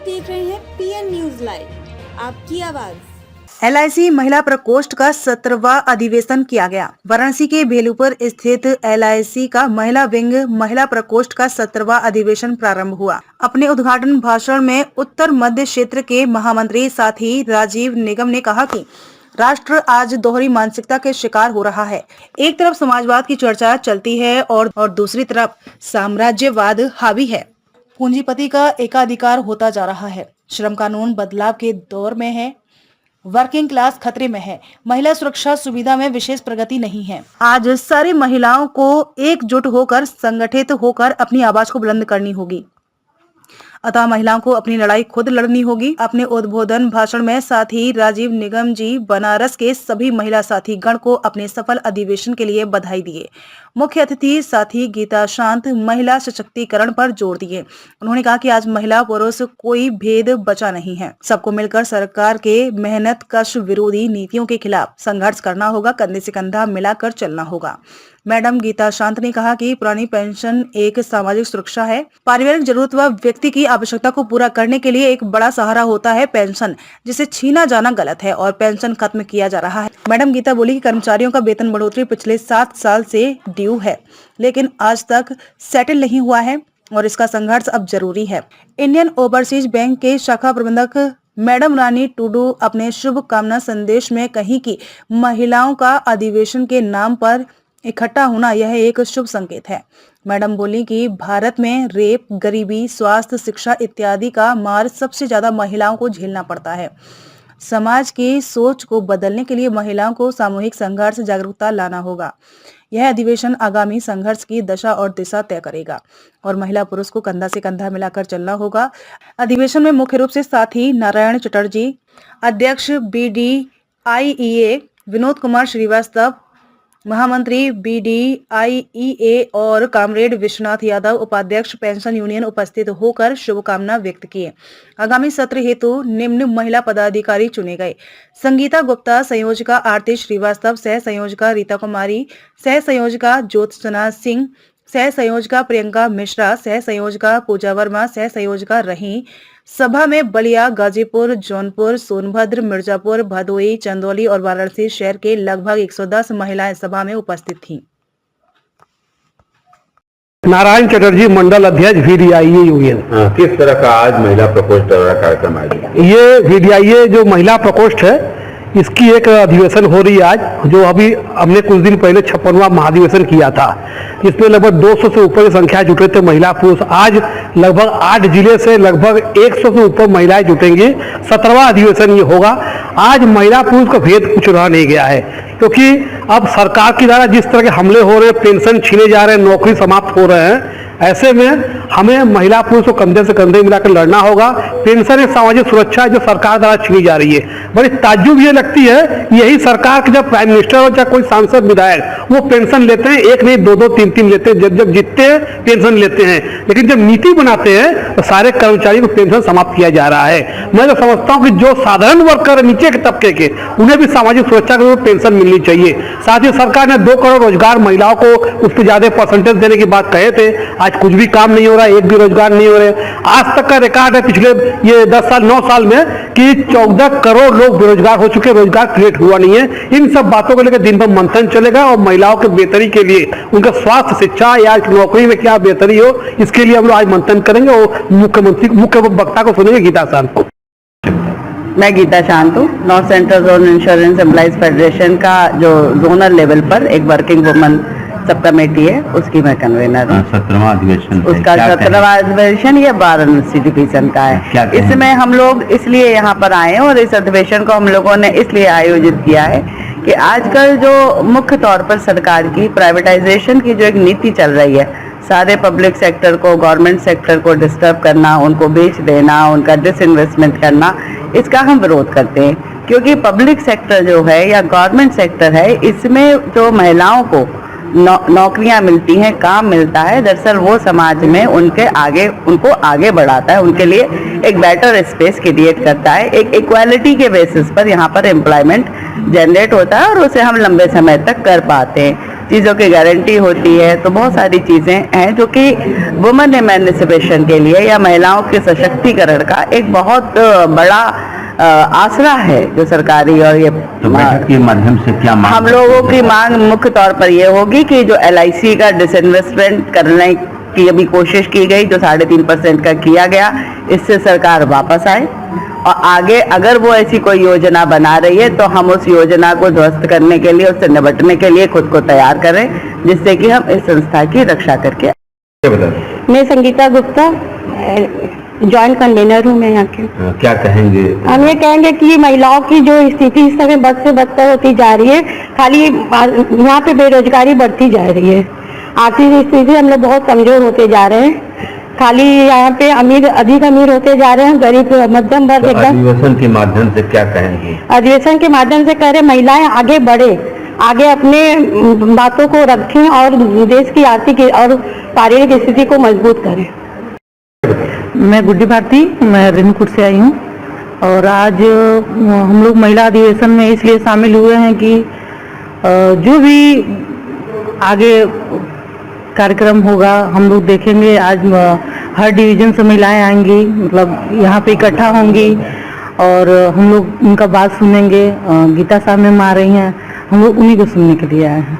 देख रहे हैं पीएन न्यूज लाइव, आपकी आवाज। LIC महिला प्रकोष्ठ का 17वां अधिवेशन किया गया। वाराणसी के बेलूपुर स्थित LIC का महिला विंग महिला प्रकोष्ठ का 17वां अधिवेशन प्रारंभ हुआ। अपने उद्घाटन भाषण में उत्तर मध्य क्षेत्र के महामंत्री साथी राजीव निगम ने कहा कि राष्ट्र आज दोहरी मानसिकता के शिकार हो रहा है। एक तरफ समाजवाद की चर्चा चलती है और दूसरी तरफ साम्राज्यवाद हावी है। पूंजीपति का एकाधिकार होता जा रहा है। श्रम कानून बदलाव के दौर में है। वर्किंग क्लास खतरे में है। महिला सुरक्षा सुविधा में विशेष प्रगति नहीं है। आज सारी महिलाओं को एकजुट होकर संगठित होकर अपनी आवाज को बुलंद करनी होगी। अतः महिलाओं को अपनी लड़ाई खुद लड़नी होगी। अपने उद्बोधन भाषण में साथी राजीव निगम जी बनारस के सभी महिला साथी गण को अपने सफल अधिवेशन के लिए बधाई दिए। मुख्य अतिथि साथी गीता शांत महिला सशक्तिकरण पर जोर दिए। उन्होंने कहा कि आज महिला पुरुष कोई भेद बचा नहीं है। सबको मिलकर सरकार के मेहनत कश विरोधी नीतियों के खिलाफ संघर्ष करना होगा। कंधे से कंधा मिलाकर चलना होगा। मैडम गीता शांत ने कहा कि पुरानी पेंशन एक सामाजिक सुरक्षा है। पारिवारिक जरूरत व व्यक्ति की आवश्यकता को पूरा करने के लिए एक बड़ा सहारा होता है पेंशन, जिसे छीना जाना गलत है और पेंशन खत्म किया जा रहा है। मैडम गीता बोली कि कर्मचारियों का वेतन बढ़ोतरी पिछले 7 साल से ड्यू है, लेकिन आज तक सेटल नहीं हुआ है और इसका संघर्ष अब जरूरी है। इंडियन ओवरसीज बैंक के शाखा प्रबंधक मैडम रानी टुडू अपने शुभकामना संदेश में कही कि महिलाओं का अधिवेशन के नाम पर इकट्ठा होना यह एक शुभ संकेत है। मैडम बोली कि भारत में रेप, गरीबी, स्वास्थ्य, शिक्षा इत्यादि का मार सबसे ज्यादा महिलाओं को झेलना पड़ता है। समाज की सोच को बदलने के लिए महिलाओं को सामूहिक संघर्ष जागरूकता लाना होगा। यह अधिवेशन आगामी संघर्ष की दशा और दिशा तय करेगा और महिला पुरुष को कंधा से कंधा मिलाकर चलना होगा। अधिवेशन में मुख्य रूप से साथी नारायण चटर्जी, अध्यक्ष BDIEA विनोद कुमार श्रीवास्तव, महामंत्री BDIEA और कामरेड विश्वनाथ यादव उपाध्यक्ष पेंशन यूनियन उपस्थित होकर शुभकामना व्यक्त किए। आगामी सत्र हेतु निम्न महिला पदाधिकारी चुने गए: संगीता गुप्ता, संयोजिका आरती श्रीवास्तव, सह संयोजिका रीता कुमारी, सह संयोजिका ज्योत्सना सिंह, सह संयोजिका प्रियंका मिश्रा, सह संयोजिका पूजा वर्मा, सह संयोजिका रही। सभा में बलिया, गाजीपुर, जौनपुर, सोनभद्र, मिर्जापुर, भदोई, चंदौली और वाराणसी शहर के लगभग 110 महिलाएं सभा में उपस्थित थीं। नारायण चटर्जी, मंडल अध्यक्ष VDIA यूनियन। किस तरह का आज महिला प्रकोष्ठ कार्यक्रम आयोजित? ये VDIA जो महिला प्रकोष्ठ है, इसकी एक अधिवेशन हो रही है आज, जो अभी हमने कुछ दिन पहले 56वां महाधिवेशन किया था। इसमें लगभग 200 से ऊपर की संख्या जुटे थे महिला पुरुष। आज लगभग 8 जिले से लगभग 100 से ऊपर महिलाएं जुटेंगी। 17वां अधिवेशन ये होगा। आज महिला पुरुष का भेद कुछ रह नहीं गया है, क्योंकि अब सरकार के द्वारा जिस तरह के हमले हो रहे हैं, पेंशन छीने जा रहे हैं, नौकरी समाप्त हो रहे हैं, ऐसे में हमें महिला पुरुष को कंधे से कंधे मिलाकर लड़ना होगा। पेंशन एक सामाजिक सुरक्षा है जो सरकार द्वारा छीनी जा रही है। बड़ी ताज्जुब ये लगती है, यही सरकार के जब प्राइम मिनिस्टर हो चाहे कोई सांसद विधायक वो पेंशन लेते हैं, एक नहीं 2-2 3-3 लेते हैं, जब जीतते हैं पेंशन लेते हैं, लेकिन जब नीति बनाते हैं तो सारे कर्मचारियों को पेंशन समाप्त किया जा रहा है। मैं तो समझता हूँ कि जो साधारण वर्कर नीचे के तबके के, उन्हें भी सामाजिक सुरक्षा के रूप में पेंशन मिलनी चाहिए। साथ ही सरकार ने 2 करोड़ रोजगार महिलाओं को उसके ज्यादा परसेंटेज देने की बात कहे थे। आज कुछ भी काम नहीं हो रहा है, एक भी रोजगार नहीं हो रहे। आज तक का रिकॉर्ड है पिछले ये 10 साल 9 साल में कि 14 करोड़ लोग बेरोजगार हो चुके, रोजगार क्रिएट हुआ नहीं है। इन सब बातों को लेकर दिन भर मंथन चलेगा और महिलाओं के बेहतरी के लिए, उनका स्वास्थ्य, शिक्षा या नौकरी में क्या बेहतरी हो, इसके लिए हम लोग आज मंथन करेंगे और मुख्य वक्ता को सुनेंगे गीता शांत को। मैं गीता शांत हूँ। North central zone insurance employees federation का जो जोनल लेवल पर एक वर्किंग वुमन सब कमेटी है, उसकी मैं कन्वीनर हूँ। 17वां अधिवेशन उसका 17वां अधिवेशन ये वाराणसी डिवीजन का है। इसमें हम लोग इसलिए यहाँ पर आए हैं और इस अधिवेशन को हम लोगों ने इसलिए आयोजित किया है कि आजकल जो मुख्य तौर पर सरकार की प्राइवेटाइजेशन की जो एक नीति चल रही है, सारे पब्लिक सेक्टर को, गवर्नमेंट सेक्टर को डिस्टर्ब करना, उनको बेच देना, उनका डिसइन्वेस्टमेंट करना, इसका हम विरोध करते हैं। क्योंकि पब्लिक सेक्टर जो है या गवर्नमेंट सेक्टर है, इसमें जो महिलाओं को नौकरियां मिलती हैं, काम मिलता है, दरअसल वो समाज में उनको आगे बढ़ाता है, उनके लिए एक बेटर स्पेस क्रिएट करता है। एक इक्वालिटी के बेसिस पर यहाँ पर एम्प्लॉयमेंट जनरेट होता है और उसे हम लंबे समय तक कर पाते हैं। चीज़ों की गारंटी होती है। तो बहुत सारी चीज़ें हैं जो कि वुमेन एमेंसिपेशन के लिए या महिलाओं के सशक्तिकरण का एक बहुत बड़ा आसरा है जो सरकारी और ये तो बैठक के माध्यम से क्या मांग हम लोगों की मांग मुख्य तौर पर ये होगी कि जो LIC का डिसइन्वेस्टमेंट करने की अभी कोशिश की गई, जो 3.5% का किया गया, इससे सरकार वापस आए और आगे अगर वो ऐसी कोई योजना बना रही है तो हम उस योजना को ध्वस्त करने के लिए, उससे निपटने के लिए खुद को तैयार करें, जिससे कि हम इस संस्था की रक्षा करके। मैं संगीता गुप्ता, जॉइंट कन्वीनर हूँ मैं यहाँ की। क्या कहेंगे? हम ये कहेंगे कि महिलाओं की जो स्थिति इस समय बद से बदतर होती जा रही है, खाली यहाँ पे बेरोजगारी बढ़ती जा रही है, आर्थिक स्थिति से हम लोग बहुत कमजोर होते जा रहे हैं, खाली यहाँ पे अमीर अधिक अमीर होते जा रहे हैं, गरीब मध्यम वर्ग एकदम। अधिवेशन के माध्यम से क्या कहेंगे? अधिवेशन के माध्यम से कह रहे महिलाएं आगे बढ़े, आगे अपने बातों को रखें और देश की आर्थिक और पारिवारिक स्थिति को मजबूत करें। मैं गुड्डी भारती, मैं रेणुकूट से आई हूँ और आज हम लोग महिला अधिवेशन में इसलिए शामिल हुए हैं कि जो भी आगे कार्यक्रम होगा हम लोग देखेंगे। आज हर डिवीजन से महिलाएं आएंगी, मतलब यहाँ पे इकट्ठा होंगी और हम लोग उनका बात सुनेंगे। गीता साहब मैम आ रही हैं, हम लोग उन्हीं को सुनने के लिए आए हैं।